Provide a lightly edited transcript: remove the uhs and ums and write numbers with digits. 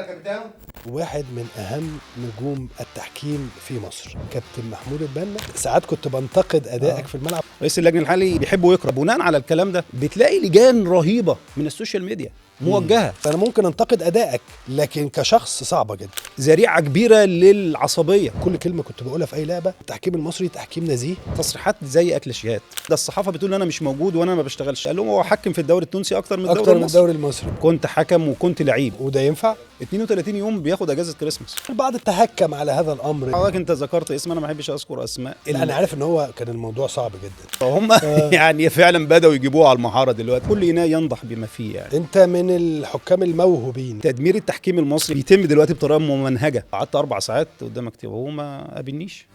كابتن. واحد من أهم نجوم التحكيم في مصر كابتن محمود البنا. ساعات كنت بنتقد أدائك في الملعب. رئيس اللجنة الحالي بيحب ويقرأ. بناء على الكلام ده بتلاقي لجان رهيبة من السوشيال ميديا موجهة. فأنا ممكن أنتقد أدائك لكن كشخص صعبة جدا، ذريعة كبيرة للعصبية. كل كلمة كنت بقولها في أي لعبة. التحكيم المصري تحكيم نزيه. تصريحات زي أكلاشيات. ده الصحافة بتقول أنا مش موجود وأنا ما بشتغلش. قال لهم هو حكم في الدوري التونسي أكتر من الدوري المصري. كنت حكم وكنت لعيب. وده ينفع؟ 32 يوم بياخد أجازة كريسماس. البعض تهكم على هذا الأمر. حضرتك أنت ذكرت اسم، أنا ما بحبش أذكر أسماء. أنا عارف إن هو كان الموضوع صعب جدا. فهم يعني فعلا بدأوا يجيبوه على المحارة دلوقتي. كل إناء ينضح بما فيه يعني. أنت من الحكام الموهوبين. تدمير التحكيم المصري بيتم دلوقتي بطريقة ممنهجة. قعدت 4 ساعات قدام مكتبه وهو ما قابلنيش.